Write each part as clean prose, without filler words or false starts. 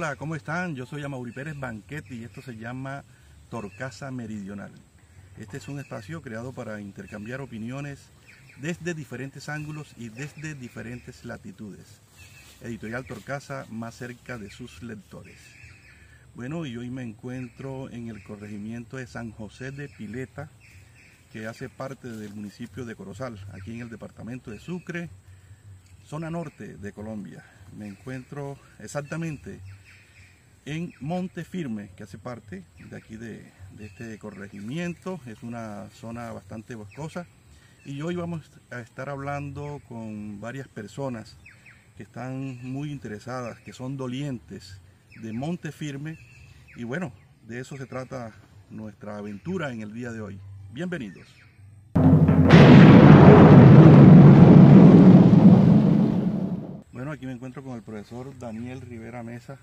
Hola, ¿cómo están? Yo soy Amaury Pérez Banquetti y esto se llama Torcasa Meridional. Este es un espacio creado para intercambiar opiniones desde diferentes ángulos y desde diferentes latitudes. Editorial Torcasa, más cerca de sus lectores. Bueno, y hoy me encuentro en el corregimiento de San José de Pileta, que hace parte del municipio de Corozal, aquí en el departamento de Sucre, zona norte de Colombia. Me encuentro exactamente en Monte Firme, que hace parte de aquí de este corregimiento. Es una zona bastante boscosa y hoy vamos a estar hablando con varias personas que están muy interesadas, que son dolientes de Monte Firme, y bueno, de eso se trata nuestra aventura en el día de hoy. Bienvenidos. Bueno, aquí me encuentro con el profesor Daniel Rivera Mesa,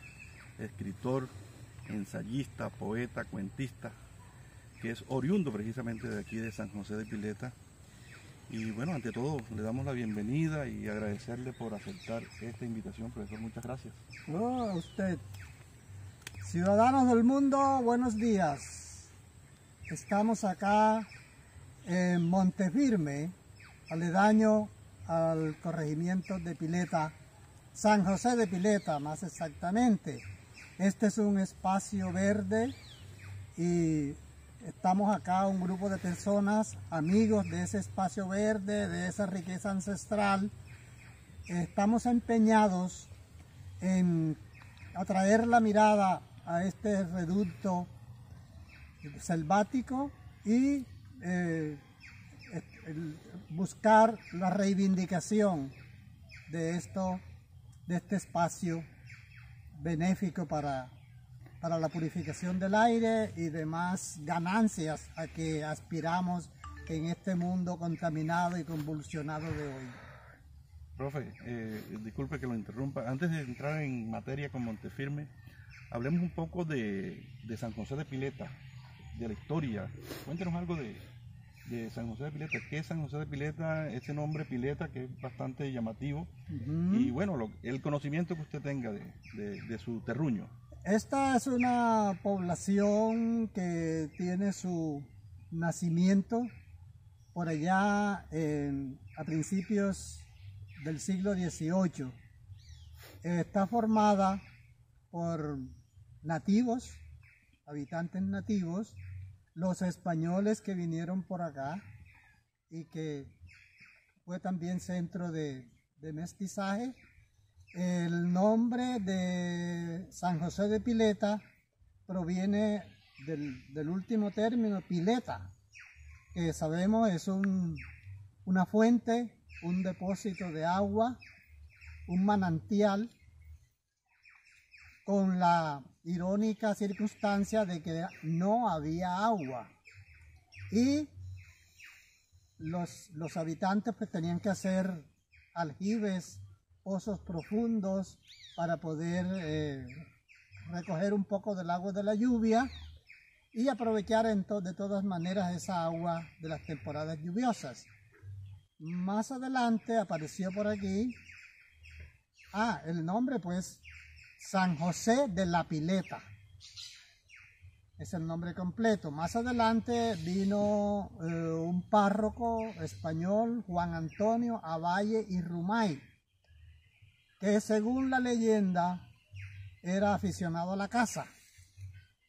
escritor, ensayista, poeta, cuentista, que es oriundo precisamente de aquí de San José de Pileta. Y bueno, ante todo le damos la bienvenida y agradecerle por aceptar esta invitación, profesor. Muchas gracias. Oh, a usted. Ciudadanos del mundo, buenos días. Estamos acá en Monte Firme, aledaño al corregimiento de Pileta, San José de Pileta más exactamente. Este es un espacio verde y estamos acá un grupo de personas, amigos de ese espacio verde, de esa riqueza ancestral. Estamos empeñados en atraer la mirada a este reducto selvático y buscar la reivindicación de este espacio benéfico para la purificación del aire y demás ganancias a que aspiramos en este mundo contaminado y convulsionado de hoy. Profe, disculpe que lo interrumpa. Antes de entrar en materia con Monte Firme, hablemos un poco de San José de Pileta, de la historia. Cuéntenos algo de San José de Pileta. ¿Qué es San José de Pileta? Ese nombre Pileta que es bastante llamativo. Y bueno, el conocimiento que usted tenga de su terruño. Esta es una población que tiene su nacimiento por allá a principios del siglo XVIII. Está formada por nativos, habitantes nativos, los españoles que vinieron por acá y que fue también centro de mestizaje. El nombre de San José de Pileta proviene del último término, pileta, que sabemos es una fuente, un depósito de agua, un manantial, con la irónica circunstancia de que no había agua y los habitantes pues tenían que hacer aljibes, pozos profundos para poder recoger un poco del agua de la lluvia y aprovechar de todas maneras esa agua de las temporadas lluviosas. Más adelante apareció por aquí el nombre pues San José de la Pileta, es el nombre completo. Más adelante vino un párroco español, Juan Antonio Avalle y Rumay, que según la leyenda era aficionado a la caza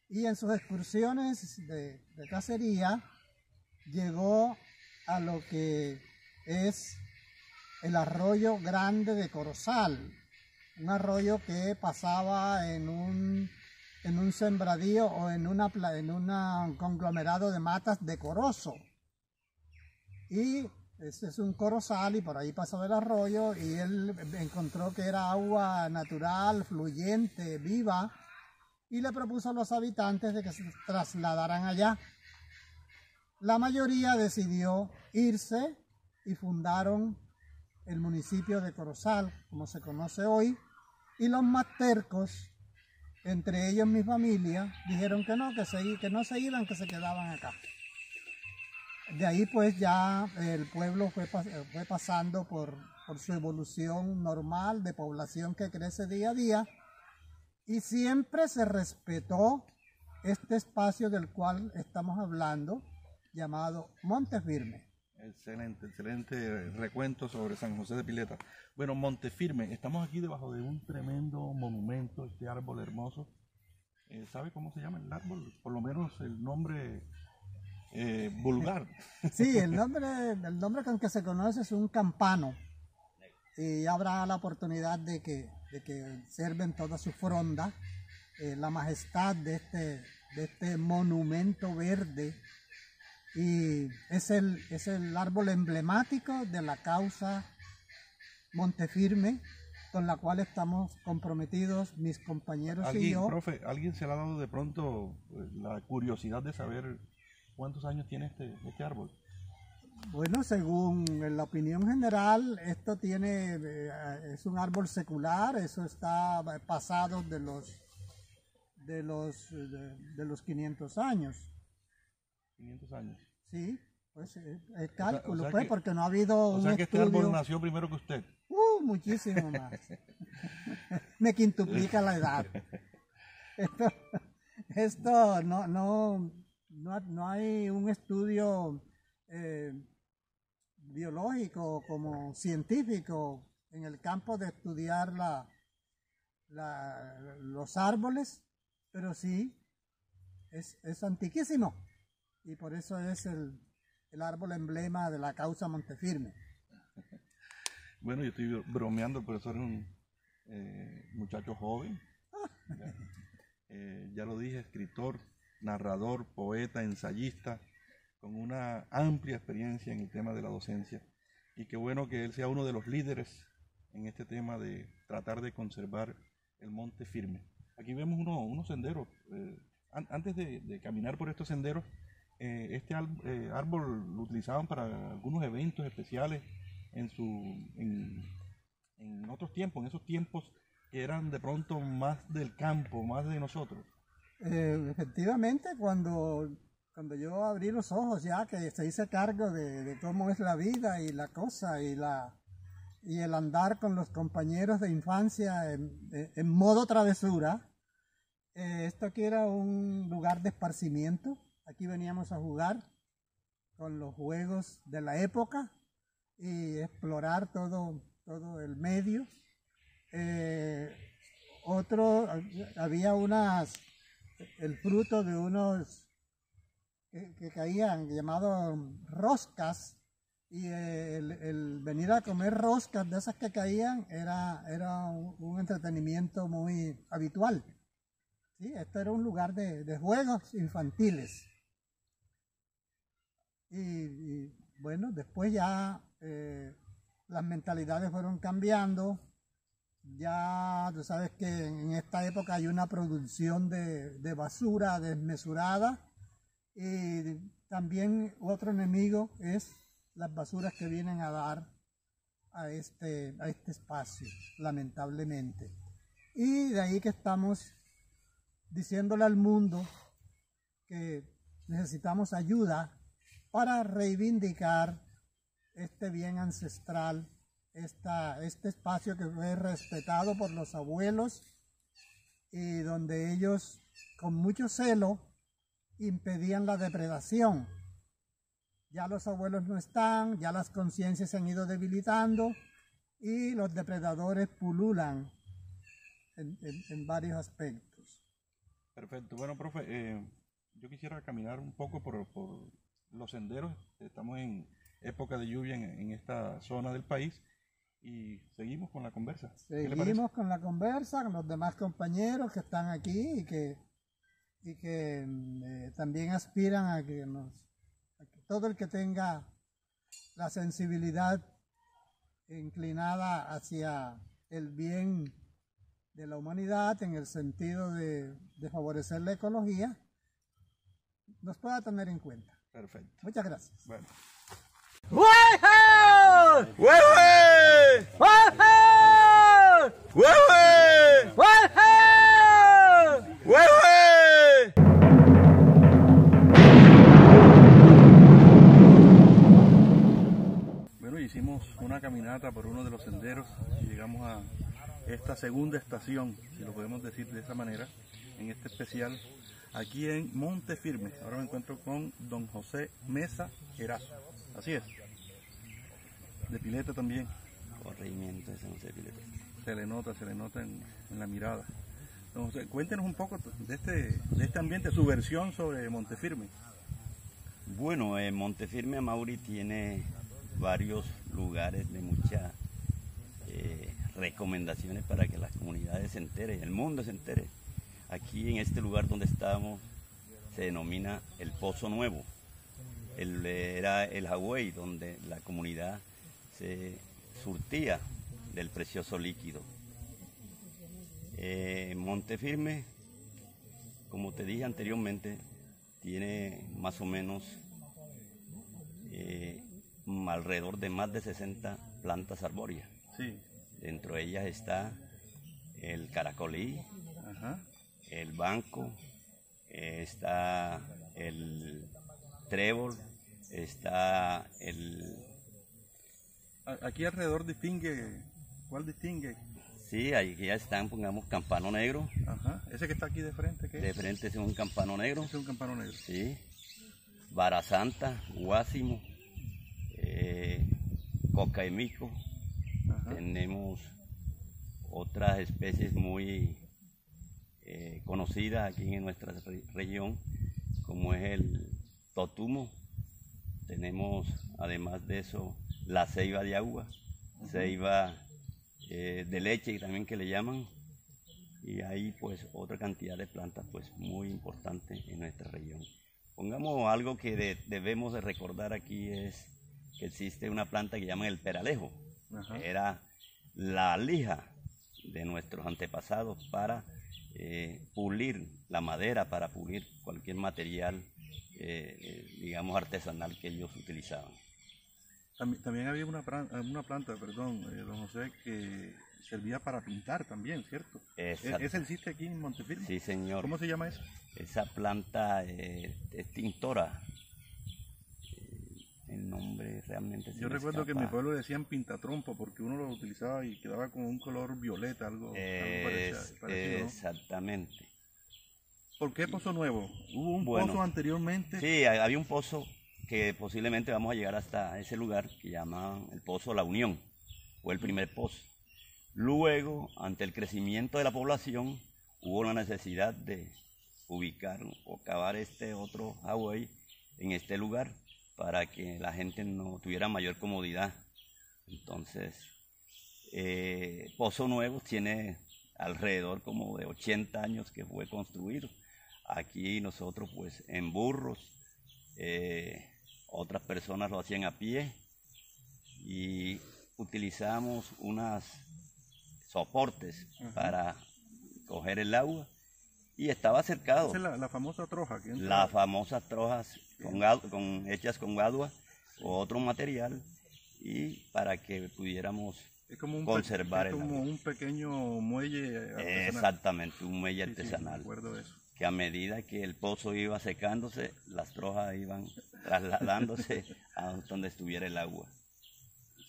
y en sus excursiones de cacería llegó a lo que es el arroyo grande de Corozal, un arroyo que pasaba en un sembradío o en un conglomerado de matas decoroso. Y este es un corozal y por ahí pasó el arroyo y él encontró que era agua natural, fluyente, viva, y le propuso a los habitantes de que se trasladaran allá. La mayoría decidió irse y fundaron el municipio de Corozal, como se conoce hoy, y los más tercos, entre ellos mi familia, dijeron que no se iban, que se quedaban acá. De ahí pues ya el pueblo fue pasando por su evolución normal de población que crece día a día y siempre se respetó este espacio del cual estamos hablando, llamado Montefirme. Excelente, excelente recuento sobre San José de Pileta. Bueno, Montefirme, estamos aquí debajo de un tremendo monumento, este árbol hermoso. ¿Sabe cómo se llama el árbol? Por lo menos el nombre vulgar. Sí, el nombre con que se conoce es un campano. Y habrá la oportunidad de que observen toda su fronda, la majestad de este monumento verde. Y es el árbol emblemático de la causa Montefirme, con la cual estamos comprometidos mis compañeros y yo. Profe, ¿alguien se le ha dado de pronto la curiosidad de saber cuántos años tiene este árbol? Bueno, según la opinión general, esto es un árbol secular, eso está pasado de los 500 años. 500 años. Sí, pues el cálculo, o sea pues, que, porque no ha habido un estudio. Este árbol nació primero que usted. Muchísimo más. Me quintuplica la edad. Esto no hay un estudio biológico como científico en el campo de estudiar los árboles, pero sí es antiquísimo y por eso es el árbol emblema de la causa Montefirme. Bueno, yo estoy bromeando, pero eso era un muchacho joven. Ya lo dije, escritor, narrador, poeta, ensayista, con una amplia experiencia en el tema de la docencia. Y qué bueno que él sea uno de los líderes en este tema de tratar de conservar el Montefirme. Aquí vemos unos senderos. Antes de caminar por estos senderos, este árbol lo utilizaban para algunos eventos especiales en otros tiempos, en esos tiempos que eran de pronto más del campo, más de nosotros. Efectivamente, cuando yo abrí los ojos ya que se hice cargo de cómo es la vida y la cosa y el andar con los compañeros de infancia en modo travesura, esto aquí era un lugar de esparcimiento. Aquí veníamos a jugar con los juegos de la época y explorar todo el medio. Había el fruto de unos que caían, llamados roscas, y el venir a comer roscas de esas que caían era un entretenimiento muy habitual. ¿Sí? Esto era un lugar de juegos infantiles. Y bueno, después ya las mentalidades fueron cambiando. Ya tú sabes que en esta época hay una producción de basura desmesurada y también otro enemigo es las basuras que vienen a dar a este espacio, lamentablemente. Y de ahí que estamos diciéndole al mundo que necesitamos ayuda para reivindicar este bien ancestral, este espacio que fue respetado por los abuelos y donde ellos con mucho celo impedían la depredación. Ya los abuelos no están, ya las conciencias se han ido debilitando y los depredadores pululan en varios aspectos. Perfecto. Bueno, profe, yo quisiera caminar un poco por los senderos. Estamos en época de lluvia en esta zona del país y seguimos con la conversa. Seguimos con la conversa con los demás compañeros que están aquí y que también aspiran a que todo el que tenga la sensibilidad inclinada hacia el bien de la humanidad en el sentido de favorecer la ecología nos pueda tener en cuenta. Perfecto. Muchas gracias. Bueno. Bueno, hicimos una caminata por uno de los senderos y llegamos esta segunda estación, si lo podemos decir de esa manera, en este especial, aquí en Montefirme. Ahora me encuentro con don José Mesa Erazo. Así es. De Pileta también. Corregimiento de San José de Pileta. Se le nota en la mirada. Don José, cuéntenos un poco de este ambiente, su versión sobre Montefirme. Bueno, Montefirme, Amaury, tiene varios lugares de muchas recomendaciones para que las comunidades se enteren, el mundo se entere. Aquí en este lugar donde estamos se denomina el Pozo Nuevo. Era el Hawái donde la comunidad se surtía del precioso líquido. Montefirme, como te dije anteriormente, tiene más o menos alrededor de más de 60 plantas arbóreas. Sí. Dentro de ellas está el caracolí, Ajá. el banco, está el trébol, está el... Aquí alrededor distingue, ¿cuál distingue? Sí, ahí ya están, pongamos, campano negro. Ajá. Ese que está aquí de frente, ¿qué es? De frente es un campano negro. Ese es un campano negro. Sí. Vara Santa, guásimo, coca y mico. Ajá. Tenemos otras especies muy conocidas aquí en nuestra región, como es el totumo. Tenemos, además de eso, la ceiba de agua, ceiba de leche también que le llaman, y hay pues otra cantidad de plantas pues muy importantes en nuestra región. Pongamos algo que debemos de recordar aquí, es que existe una planta que llaman el peralejo. Ajá. Era la lija de nuestros antepasados para pulir la madera, para pulir cualquier material, digamos, artesanal que ellos utilizaban. También había una planta, perdón, don José, que servía para pintar también, ¿cierto? Exacto. ¿Ese existe aquí en Montefirme? Sí, señor. ¿Cómo se llama eso? Esa planta es tintora. El nombre realmente se Yo me recuerdo que en mi escapa. pueblo le decían pintatrompo porque uno lo utilizaba y quedaba con un color violeta, algo parecido, ¿no? Exactamente. ¿Por qué Pozo Nuevo? ¿Hubo un Bueno, pozo anteriormente? Sí, había un pozo que posiblemente vamos a llegar hasta ese lugar que llaman el Pozo La Unión, fue el primer pozo. Luego, ante el crecimiento de la población, hubo la necesidad de ubicar o cavar este otro Hawái en este lugar para que la gente no tuviera mayor comodidad. Entonces, Pozo Nuevo tiene alrededor como de 80 años que fue construido. Aquí nosotros pues en burros, otras personas lo hacían a pie y utilizamos unos soportes para coger el agua y estaba cercado. Esa es la famosa troja. Que entra... Las famosas trojas hechas con agua o otro material, y para que pudiéramos conservar el agua. Es como un pequeño muelle artesanal. Exactamente, un muelle artesanal. Sí, me acuerdo de eso. Que a medida que el pozo iba secándose, las trojas iban trasladándose a donde estuviera el agua.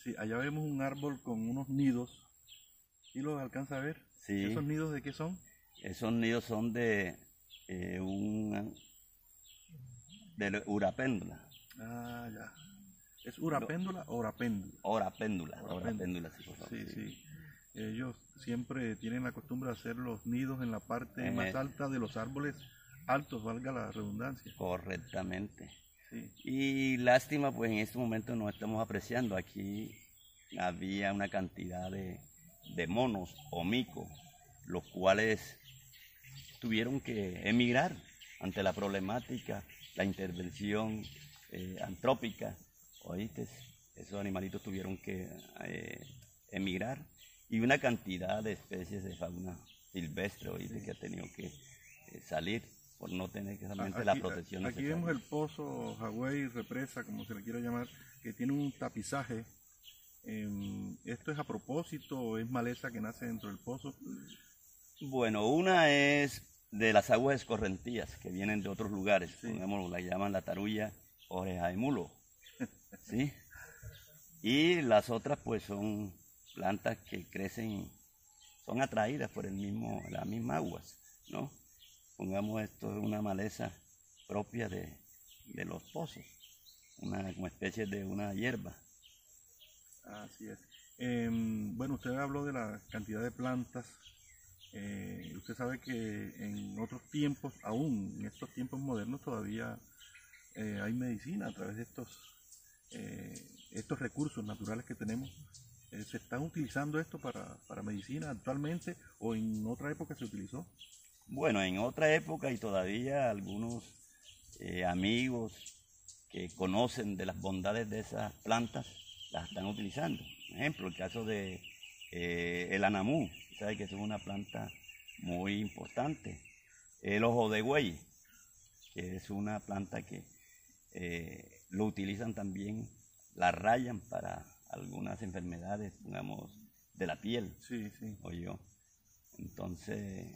Sí, allá vemos un árbol con unos nidos. ¿Sí los alcanza a ver? Sí. ¿Esos nidos de qué son? Esos nidos son de urapéndula. Ah, ya. ¿Es urapéndula o orapéndula? Orapéndula, sí, por favor. Sí, sí. Ellos siempre tienen la costumbre de hacer los nidos en la parte más alta de los árboles altos, valga la redundancia. Correctamente. Sí. Y lástima, pues en este momento no estamos apreciando. Aquí había una cantidad de monos o micos, los cuales tuvieron que emigrar ante la problemática, la intervención antrópica. ¿Oíste? Esos animalitos tuvieron que emigrar, y una cantidad de especies de fauna silvestre, ¿oíste? Que ha tenido que salir por no tener realmente la protección necesaria. Aquí vemos el pozo Hawái, represa, como se le quiera llamar, que tiene un tapizaje. ¿Esto es a propósito o es maleza que nace dentro del pozo? Bueno, una es de las aguas escorrentías que vienen de otros lugares, sí. Pongámoslo, la llaman la tarulla oreja de mulo, ¿sí? Y las otras pues son plantas que crecen son atraídas por las mismas aguas, ¿no? Pongamos esto en una maleza propia de los pozos, como especie de una hierba. Así es. Bueno, usted habló de la cantidad de plantas. Usted sabe que en otros tiempos, aún en estos tiempos modernos, todavía hay medicina a través de estos recursos naturales que tenemos. ¿Se están utilizando esto para medicina actualmente o en otra época se utilizó? Bueno, en otra época y todavía algunos amigos que conocen de las bondades de esas plantas las están utilizando. Por ejemplo, el caso de el anamú, sabe que es una planta muy importante. El ojo de güey, que es una planta que lo utilizan también, la rayan para algunas enfermedades, digamos, de la piel. Sí, sí. Entonces,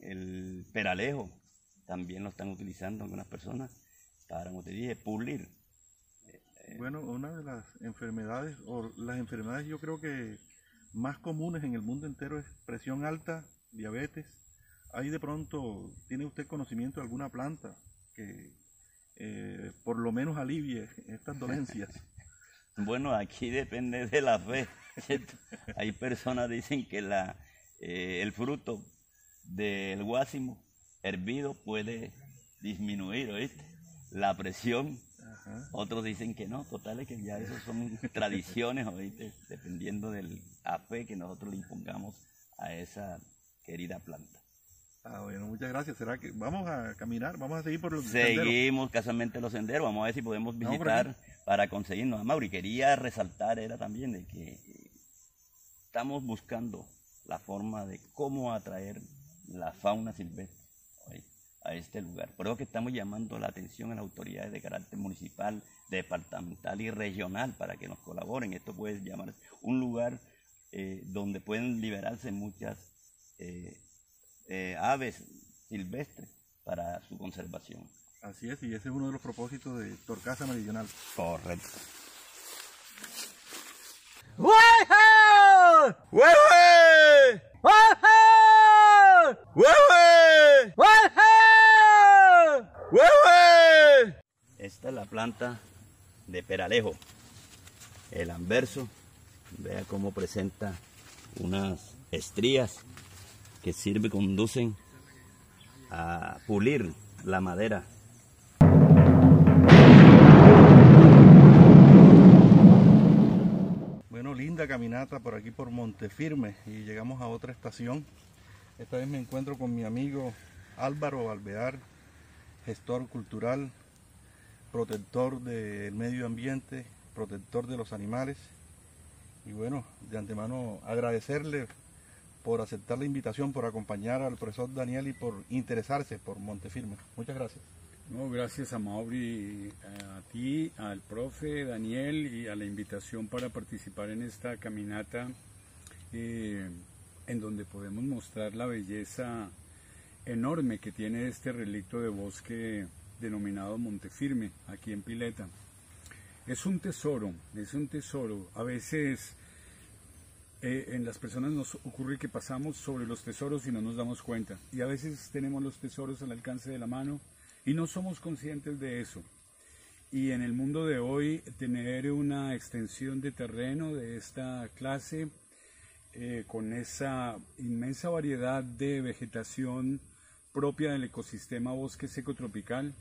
el peralejo también lo están utilizando algunas personas para, como te dije, pulir. Bueno, una de las enfermedades, o las enfermedades yo creo que más comunes en el mundo entero es presión alta, diabetes. Ahí de pronto, ¿tiene usted conocimiento de alguna planta que por lo menos alivie estas dolencias? Bueno, aquí depende de la fe, ¿cierto? Hay personas que dicen que el fruto del guásimo hervido puede disminuir, ¿oíste?, la presión. Ajá. Otros dicen que no, total, es que ya eso son tradiciones, ¿oíste?, dependiendo de la fe que nosotros le impongamos a esa querida planta. Bueno, muchas gracias. ¿Será que vamos a caminar? ¿Vamos a seguir por los senderos? Seguimos casualmente los senderos, vamos a ver si podemos visitar para conseguirnos. Mauri, quería resaltar era también de que estamos buscando la forma de cómo atraer la fauna silvestre a este lugar. Por eso que estamos llamando la atención a las autoridades de carácter municipal, departamental y regional para que nos colaboren. Esto puede llamarse un lugar donde pueden liberarse muchas aves silvestres para su conservación. Así es, y ese es uno de los propósitos de Torcasa Meridional. Correcto. ¡Hueje! ¡Hueje! ¡Hueje! ¡Hueje! ¡Hueje! ¡Hueje! Esta es la planta de peralejo, el anverso. Vea cómo presenta unas estrías que conducen a pulir la madera. Bueno, linda caminata por aquí por Montefirme y llegamos a otra estación. Esta vez me encuentro con mi amigo Álvaro Alvear, gestor cultural, protector del medio ambiente, protector de los animales. Y bueno, de antemano agradecerle por aceptar la invitación, por acompañar al profesor Daniel y por interesarse por Montefirme. Muchas gracias. No, gracias a Mauri, a ti, al profe Daniel y a la invitación para participar en esta caminata en donde podemos mostrar la belleza enorme que tiene este relicto de bosque denominado Montefirme, aquí en Pileta. Es un tesoro, es un tesoro. A veces en las personas nos ocurre que pasamos sobre los tesoros y no nos damos cuenta. Y a veces tenemos los tesoros al alcance de la mano y no somos conscientes de eso. Y en el mundo de hoy, tener una extensión de terreno de esta clase, con esa inmensa variedad de vegetación propia del ecosistema bosque seco tropical,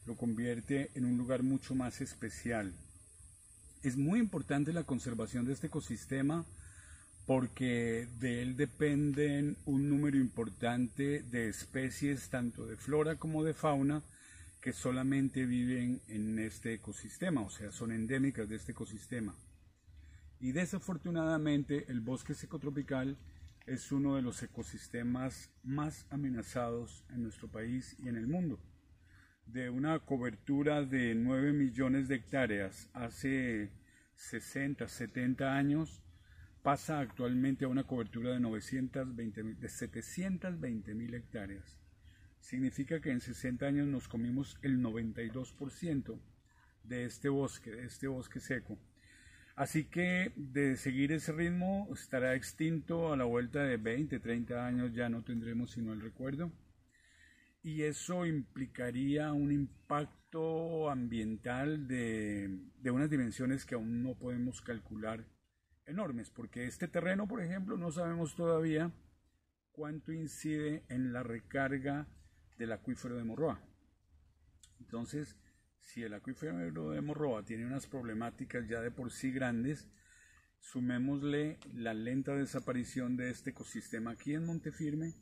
lo convierte en un lugar mucho más especial. Es muy importante la conservación de este ecosistema porque de él dependen un número importante de especies, tanto de flora como de fauna, que solamente viven en este ecosistema, o sea, son endémicas de este ecosistema. Y desafortunadamente el bosque seco tropical es uno de los ecosistemas más amenazados en nuestro país y en el mundo. De una cobertura de 9 millones de hectáreas hace 60, 70 años, pasa actualmente a una cobertura de 720 mil hectáreas. Significa que en 60 años nos comimos el 92% de este bosque seco. Así que de seguir ese ritmo estará extinto a la vuelta de 20, 30 años, ya no tendremos sino el recuerdo. Y eso implicaría un impacto ambiental de unas dimensiones que aún no podemos calcular enormes, porque este terreno, por ejemplo, no sabemos todavía cuánto incide en la recarga del acuífero de Morroa. Entonces, si el acuífero de Morroa tiene unas problemáticas ya de por sí grandes, sumémosle la lenta desaparición de este ecosistema aquí en Montefirme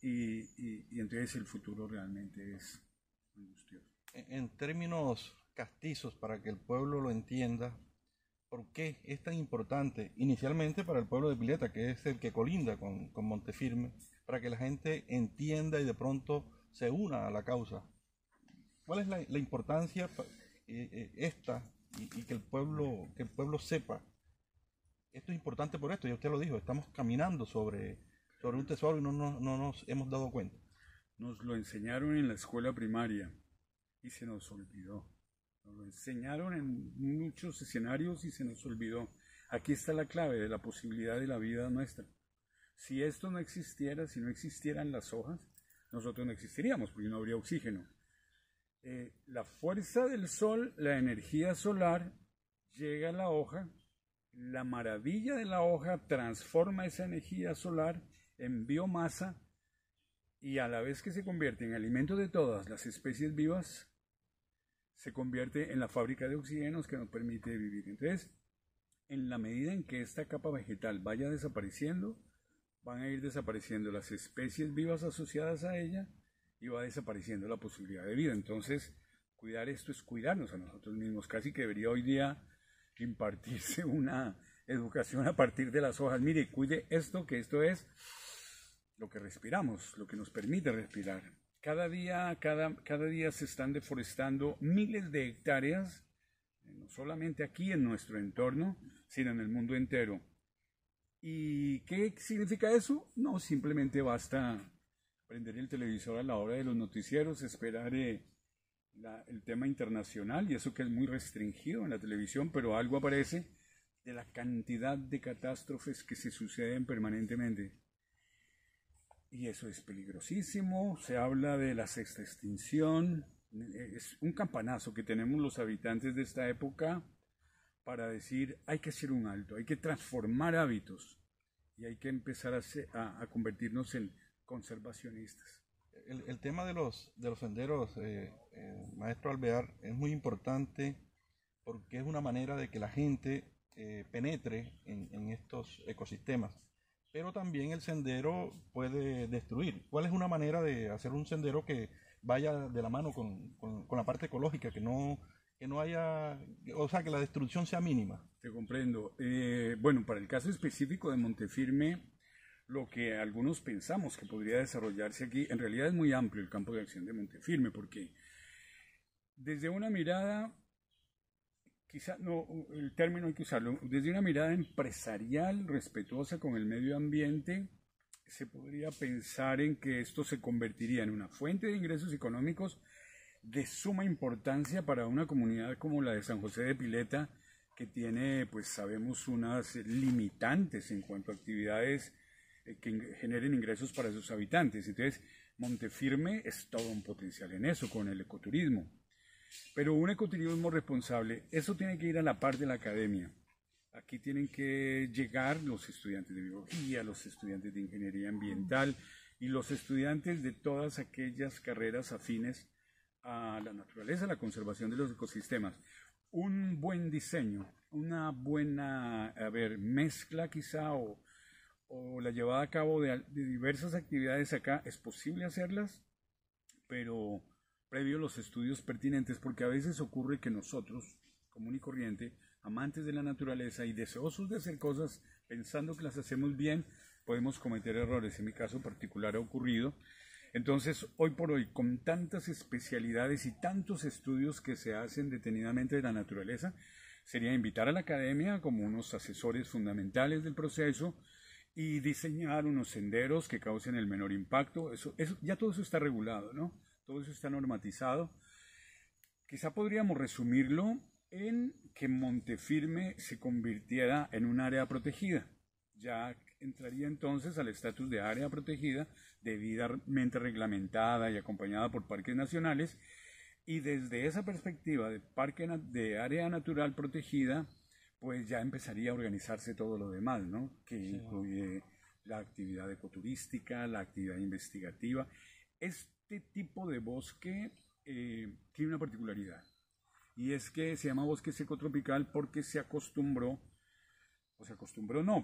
y entonces el futuro realmente es angustioso. En términos castizos, para que el pueblo lo entienda, ¿por qué es tan importante inicialmente para el pueblo de Pileta, que es el que colinda con Montefirme, para que la gente entienda y de pronto se una a la causa? ¿Cuál es la importancia esta y que el pueblo sepa? Esto es importante por esto, ya usted lo dijo, estamos caminando sobre un tesoro y no nos hemos dado cuenta. Nos lo enseñaron en la escuela primaria y se nos olvidó. Nos lo enseñaron en muchos escenarios y se nos olvidó. Aquí está la clave de la posibilidad de la vida nuestra. Si esto no existiera, si no existieran las hojas, nosotros no existiríamos porque no habría oxígeno. La fuerza del sol, la energía solar, llega a la hoja, la maravilla de la hoja transforma esa energía solar en biomasa y a la vez que se convierte en alimento de todas las especies vivas, se convierte en la fábrica de oxígenos que nos permite vivir. Entonces, en la medida en que esta capa vegetal vaya desapareciendo, van a ir desapareciendo las especies vivas asociadas a ella y va desapareciendo la posibilidad de vida. Entonces, cuidar esto es cuidarnos a nosotros mismos. Casi que debería hoy día impartirse una educación a partir de las hojas. Mire, cuide esto, que esto es lo que respiramos, lo que nos permite respirar. Cada día se están deforestando miles de hectáreas, no solamente aquí en nuestro entorno, sino en el mundo entero. ¿Y qué significa eso? No, simplemente basta prender el televisor a la hora de los noticieros, esperar el tema internacional, y eso que es muy restringido en la televisión, pero algo aparece de la cantidad de catástrofes que se suceden permanentemente. Y eso es peligrosísimo. Se habla de la sexta extinción. Es un campanazo que tenemos los habitantes de esta época para decir hay que hacer un alto, hay que transformar hábitos y hay que empezar a convertirnos en conservacionistas. El tema de los senderos, maestro Alvear, es muy importante porque es una manera de que la gente penetre en estos ecosistemas. Pero también el sendero puede destruir. ¿Cuál es una manera de hacer un sendero que vaya de la mano con la parte ecológica, que no haya, o sea, que la destrucción sea mínima? Te comprendo. Bueno, para el caso específico de Montefirme, lo que algunos pensamos que podría desarrollarse aquí, en realidad es muy amplio el campo de acción de Montefirme, porque desde una mirada, quizá no, el término hay que usarlo, desde una mirada empresarial respetuosa con el medio ambiente, se podría pensar en que esto se convertiría en una fuente de ingresos económicos de suma importancia para una comunidad como la de San José de Pileta, que tiene, pues sabemos, unas limitantes en cuanto a actividades que generen ingresos para sus habitantes. Entonces, Montefirme es todo un potencial en eso, con el ecoturismo. Pero un ecoturismo responsable, eso tiene que ir a la par de la academia. Aquí tienen que llegar los estudiantes de biología, los estudiantes de ingeniería ambiental y los estudiantes de todas aquellas carreras afines a la naturaleza, a la conservación de los ecosistemas. Un buen diseño, una buena mezcla quizá o la llevada a cabo de diversas actividades acá, es posible hacerlas, pero previo a los estudios pertinentes, porque a veces ocurre que nosotros, común y corriente, amantes de la naturaleza y deseosos de hacer cosas pensando que las hacemos bien, podemos cometer errores. En mi caso particular ha ocurrido. Entonces, hoy por hoy, con tantas especialidades y tantos estudios que se hacen detenidamente de la naturaleza, sería invitar a la academia como unos asesores fundamentales del proceso y diseñar unos senderos que causen el menor impacto. Ya todo eso está regulado, ¿no? Todo eso está normatizado. Quizá podríamos resumirlo en que Montefirme se convirtiera en un área protegida. Ya entraría entonces al estatus de área protegida, debidamente reglamentada y acompañada por parques nacionales, y desde esa perspectiva de área natural protegida, pues ya empezaría a organizarse todo lo demás, ¿no? Que incluye la actividad ecoturística, la actividad investigativa. Este tipo de bosque tiene una particularidad, y es que se llama bosque seco tropical porque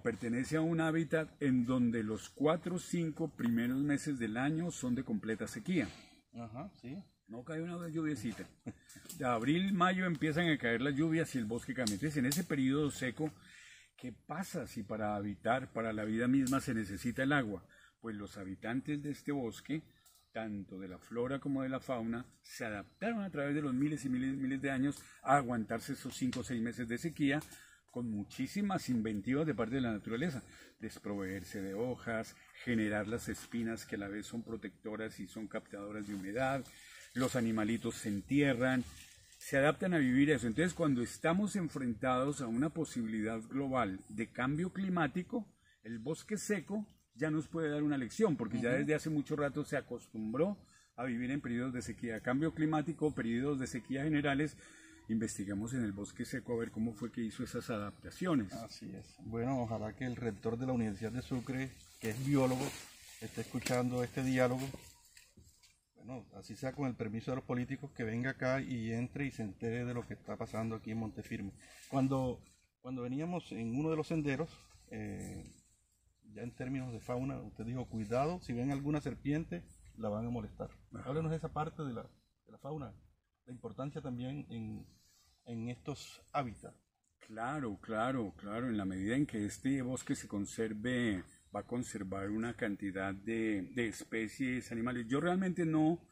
pertenece a un hábitat en donde los 4 o 5 primeros meses del año son de completa sequía. Ajá, sí. No cae una lluviecita. De abril, mayo empiezan a caer las lluvias y el bosque cambia. Entonces, en ese periodo seco, ¿qué pasa si para habitar, para la vida misma, se necesita el agua? Pues los habitantes de este bosque, tanto de la flora como de la fauna, se adaptaron a través de los miles y miles de años a aguantarse esos 5 o 6 meses de sequía, con muchísimas inventivas de parte de la naturaleza, desproveerse de hojas, generar las espinas que a la vez son protectoras y son captadoras de humedad. Los animalitos se entierran, se adaptan a vivir eso. Entonces, cuando estamos enfrentados a una posibilidad global de cambio climático, el bosque seco ya nos puede dar una lección, porque ya desde hace mucho rato se acostumbró a vivir en periodos de sequía. Cambio climático, periodos de sequía generales. Investigamos en el bosque seco a ver cómo fue que hizo esas adaptaciones. Así es. Bueno, ojalá que el rector de la Universidad de Sucre, que es biólogo, esté escuchando este diálogo. Bueno, así sea con el permiso de los políticos, que venga acá y entre y se entere de lo que está pasando aquí en Montefirme. Cuando veníamos en uno de los senderos, ya en términos de fauna, usted dijo, cuidado, si ven alguna serpiente, la van a molestar. Háblenos de esa parte de la fauna, la importancia también en estos hábitats. Claro, en la medida en que este bosque se conserve, va a conservar una cantidad de especies animales. Yo realmente no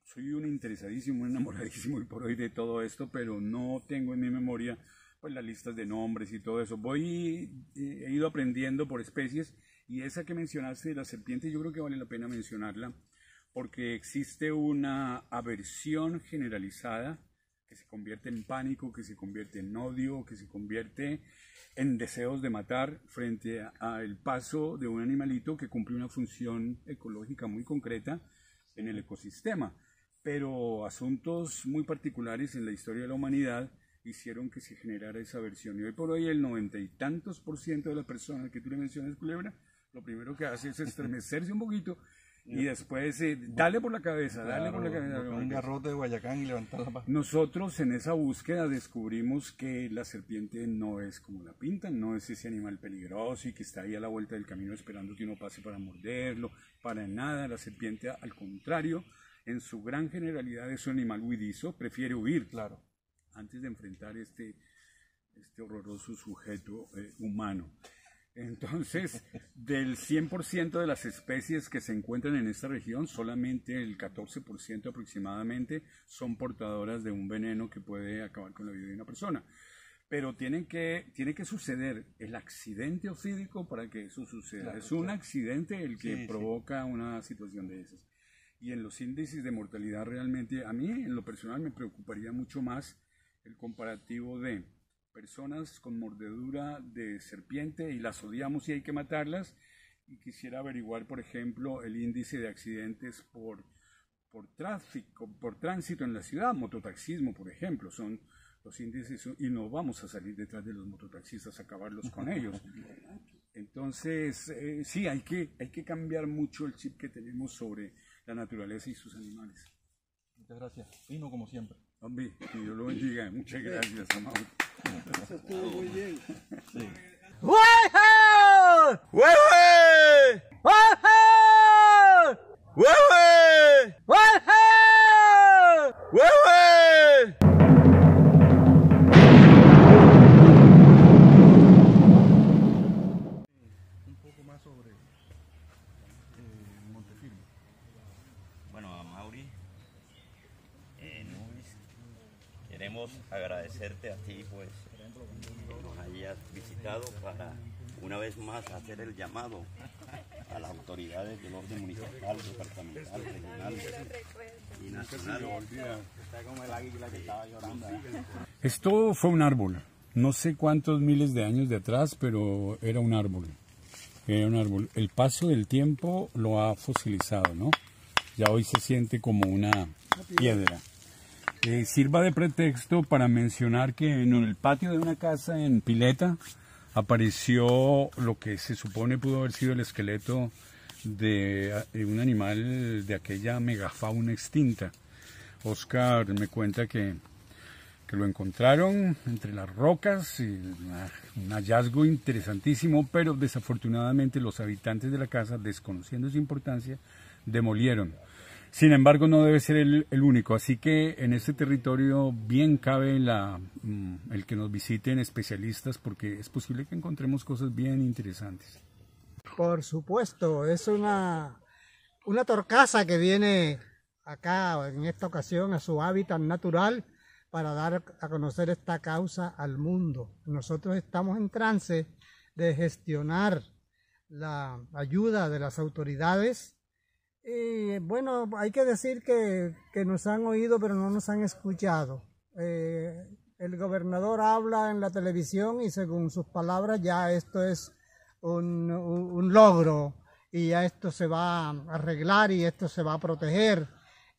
soy un interesadísimo, un enamoradísimo y por hoy de todo esto, pero no tengo en mi memoria pues las listas de nombres y todo eso. He ido aprendiendo por especies, y esa que mencionaste de la serpiente, yo creo que vale la pena mencionarla, porque existe una aversión generalizada que se convierte en pánico, que se convierte en odio, que se convierte en deseos de matar frente al paso de un animalito que cumple una función ecológica muy concreta en el ecosistema. Pero asuntos muy particulares en la historia de la humanidad hicieron que se generara esa aversión. Y hoy por hoy el 90 y tantos % de las personas que tú le mencionas, Culebra, lo primero que hace es estremecerse un poquito y después dale por la cabeza, dale por la cabeza. Un garrote de Guayacán y levantar la paz. Nosotros en esa búsqueda descubrimos que la serpiente no es como la pintan, no es ese animal peligroso y que está ahí a la vuelta del camino esperando que uno pase para morderlo, para nada. La serpiente, al contrario, en su gran generalidad es un animal huidizo, prefiere huir, claro, antes de enfrentar este horroroso sujeto humano. Entonces, del 100% de las especies que se encuentran en esta región, solamente el 14% aproximadamente son portadoras de un veneno que puede acabar con la vida de una persona. Pero tiene que suceder el accidente ofídico para que eso suceda. Claro, es un accidente el que provoca una situación de esas. Y en los índices de mortalidad realmente, a mí en lo personal me preocuparía mucho más el comparativo de personas con mordedura de serpiente y las odiamos y hay que matarlas, y quisiera averiguar, por ejemplo, el índice de accidentes por tráfico, por tránsito en la ciudad, mototaxismo, por ejemplo, son los índices, y no vamos a salir detrás de los mototaxistas a acabarlos con ellos. Entonces, sí, hay que cambiar mucho el chip que tenemos sobre la naturaleza y sus animales. Muchas gracias. Fino como siempre. Hombre, que Dios lo bendiga. Muchas gracias, amado. Eso estuvo muy bien. Sí. ¡Hueje! ¡Hueje! ¡Hueje! ¡Hueje! ¡Hueje! Un poco más sobre Montefirme. Bueno, a Mauri, Nubis, queremos agradecerte a ti, pues, que nos hayas visitado para una vez más hacer el llamado a las autoridades del orden municipal, departamental, regional y nacional. Esto fue un árbol, no sé cuántos miles de años de atrás, pero era un árbol. Era un árbol. El paso del tiempo lo ha fosilizado, ¿no? Ya hoy se siente como una piedra. Sirva de pretexto para mencionar que en el patio de una casa en Pileta apareció lo que se supone pudo haber sido el esqueleto de un animal de aquella megafauna extinta. Oscar me cuenta que lo encontraron entre las rocas, y un hallazgo interesantísimo, pero desafortunadamente los habitantes de la casa, desconociendo su importancia, demolieron. Sin embargo, no debe ser el único, así que en este territorio bien cabe el que nos visiten especialistas, porque es posible que encontremos cosas bien interesantes. Por supuesto, es una torcaza que viene acá en esta ocasión a su hábitat natural para dar a conocer esta causa al mundo. Nosotros estamos en trance de gestionar la ayuda de las autoridades. Y bueno, hay que decir que nos han oído pero no nos han escuchado. El gobernador habla en la televisión y según sus palabras ya esto es un logro y ya esto se va a arreglar y esto se va a proteger.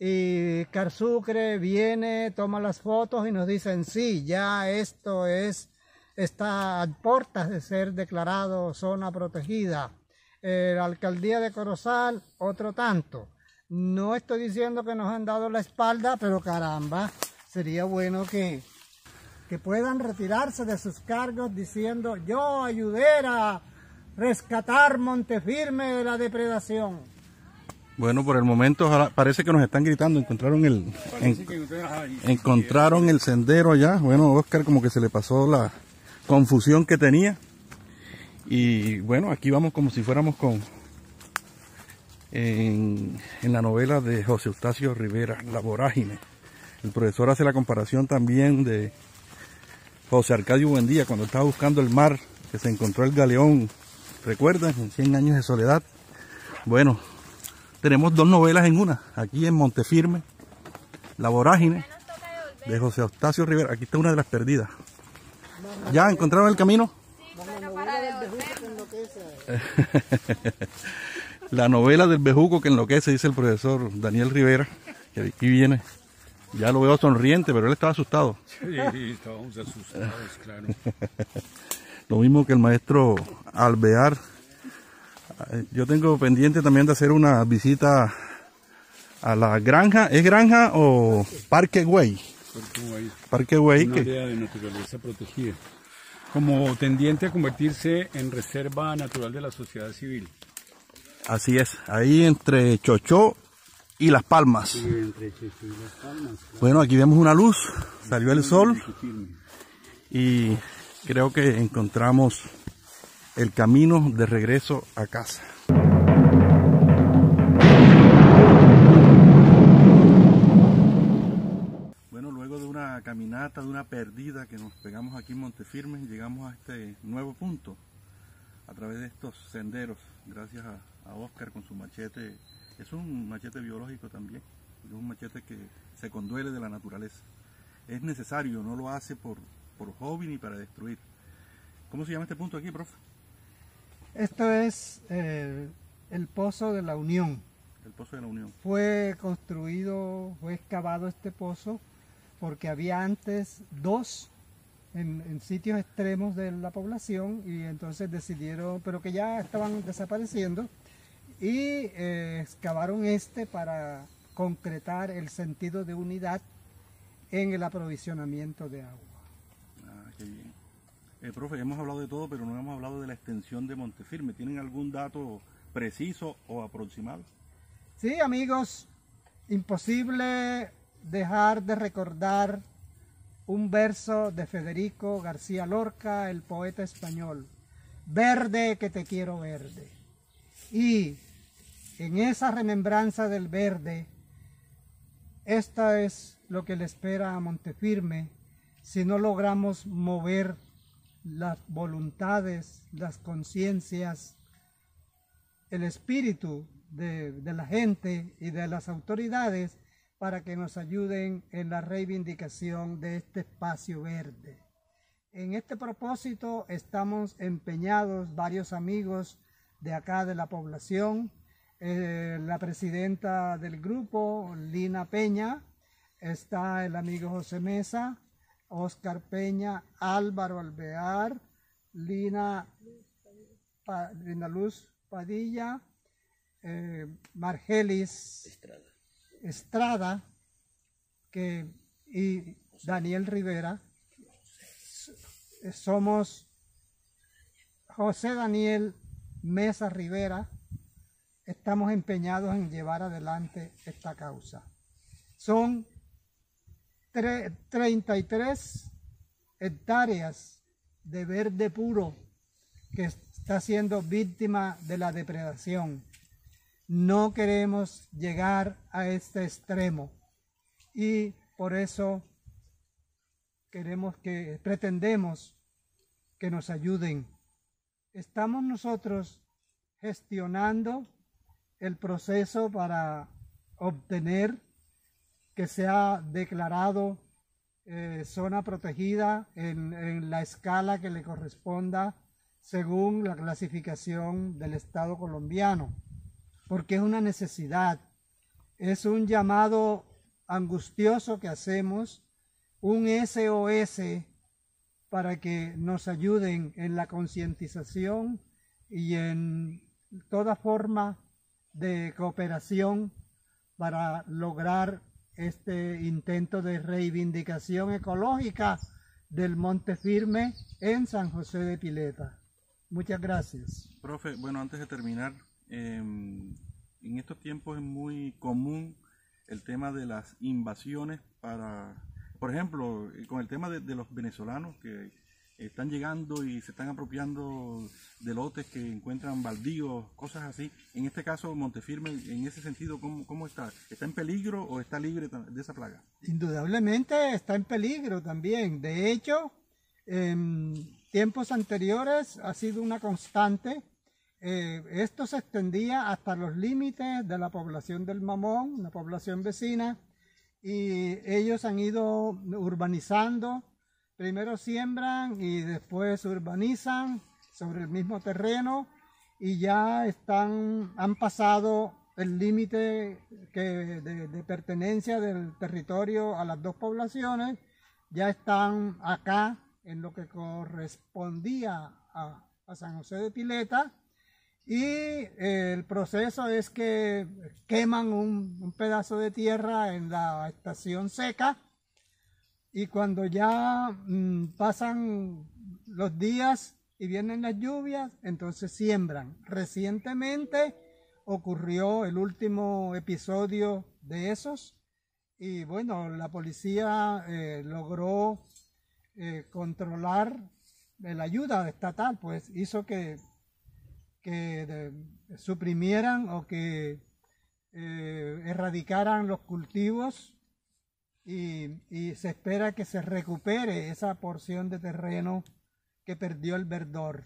Y Carsucre viene, toma las fotos y nos dicen sí, ya esto está a puertas de ser declarado zona protegida. La alcaldía de Corozal, otro tanto. No estoy diciendo que nos han dado la espalda, pero caramba, sería bueno que puedan retirarse de sus cargos diciendo yo ayudé a rescatar Montefirme de la depredación. Bueno, por el momento parece que nos están gritando, encontraron el sendero allá. Bueno, Oscar como que se le pasó la confusión que tenía. Y bueno, aquí vamos como si fuéramos en la novela de José Eustacio Rivera, La Vorágine. El profesor hace la comparación también de José Arcadio Buendía, cuando estaba buscando el mar, que se encontró el galeón, ¿recuerdan? En 100 años de soledad. Bueno, tenemos dos novelas en una, aquí en Montefirme, La Vorágine, de José Eustacio Rivera. Aquí está una de las perdidas. ¿Ya encontraron el camino? La novela del bejuco que enloquece, dice el profesor Daniel Rivera, que aquí viene. Ya lo veo sonriente, pero él estaba asustado. Sí, estábamos asustados, claro. Lo mismo que el maestro Alvear. Yo tengo pendiente también de hacer una visita a la granja. ¿Es granja o Parque Güey? Parque Güey. Una área de naturaleza protegida, como tendiente a convertirse en reserva natural de la sociedad civil. Así es, ahí entre Chochó y Las Palmas. Sí, entre Chochó y Las Palmas, claro. Bueno, aquí vemos una luz, salió el sol y creo que encontramos el camino de regreso a casa. Bueno, luego de una caminata, de una perdida que nos pegamos aquí en Montefirme, llegamos a este nuevo punto a través de estos senderos, gracias a Oscar con su machete. Es un machete biológico también, es un machete que se conduele de la naturaleza. Es necesario, no lo hace por hobby ni para destruir. ¿Cómo se llama este punto aquí, profe? Esto es el Pozo de la Unión. El Pozo de la Unión. Fue construido, fue excavado este pozo porque había antes dos en sitios extremos de la población y entonces decidieron, pero que ya estaban desapareciendo, y excavaron este para concretar el sentido de unidad en el aprovisionamiento de agua. Ah, qué bien. Profe, hemos hablado de todo, pero no hemos hablado de la extensión de Montefirme. ¿Tienen algún dato preciso o aproximado? Sí, amigos, imposible dejar de recordar un verso de Federico García Lorca, el poeta español. Verde que te quiero verde. Y en esa remembranza del verde, esta es lo que le espera a Montefirme si no logramos mover las voluntades, las conciencias, el espíritu de la gente y de las autoridades para que nos ayuden en la reivindicación de este espacio verde. En este propósito estamos empeñados varios amigos de acá de la población, la presidenta del grupo, Lina Peña, está el amigo José Mesa, Oscar Peña, Álvaro Alvear, Lina Luz Padilla, Margelis Estrada y Daniel Rivera. Somos José Daniel Mesa Rivera. Estamos empeñados en llevar adelante esta causa. Son 33 hectáreas de verde puro que está siendo víctima de la depredación. No queremos llegar a este extremo y por eso pretendemos que nos ayuden. Estamos nosotros gestionando el proceso para obtener que sea declarado zona protegida en la escala que le corresponda según la clasificación del Estado colombiano, porque es una necesidad, es un llamado angustioso que hacemos, un SOS para que nos ayuden en la concientización y en toda forma de cooperación para lograr este intento de reivindicación ecológica del Monte Firme en San José de Pileta. Muchas gracias. Profe, bueno, antes de terminar, en estos tiempos es muy común el tema de las invasiones por ejemplo, con el tema de los venezolanos que están llegando y se están apropiando de lotes que encuentran baldíos, cosas así. En este caso, Montefirme, en ese sentido, ¿cómo está? ¿Está en peligro o está libre de esa plaga? Indudablemente está en peligro también. De hecho, en tiempos anteriores ha sido una constante. Esto se extendía hasta los límites de la población del Mamón, una población vecina, y ellos han ido urbanizando. Primero siembran y después urbanizan sobre el mismo terreno y ya han pasado el límite de pertenencia del territorio a las dos poblaciones, ya están acá en lo que correspondía a San José de Pileta, y el proceso es que queman un pedazo de tierra en la estación seca, y cuando ya pasan los días y vienen las lluvias, entonces siembran. Recientemente ocurrió el último episodio de esos y bueno, la policía logró controlar la ayuda estatal, pues hizo que suprimieran o que erradicaran los cultivos. Y se espera que se recupere esa porción de terreno que perdió el verdor.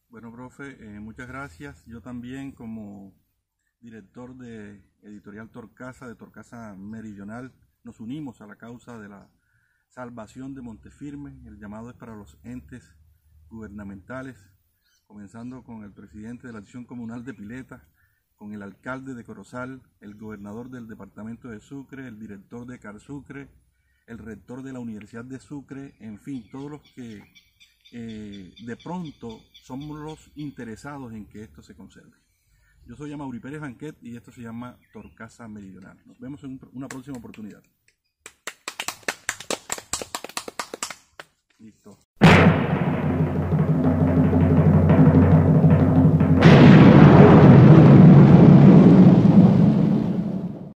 Bueno, profe, muchas gracias. Yo también, como director de Editorial Torcasa, de Torcasa Meridional, nos unimos a la causa de la salvación de Montefirme. El llamado es para los entes gubernamentales, comenzando con el presidente de la Acción Comunal de Pileta, con el alcalde de Corozal, el gobernador del departamento de Sucre, el director de Carsucre, el rector de la Universidad de Sucre, en fin, todos los que de pronto somos los interesados en que esto se conserve. Yo soy Amaury Pérez Banquet y esto se llama Torcasa Meridional. Nos vemos en una próxima oportunidad.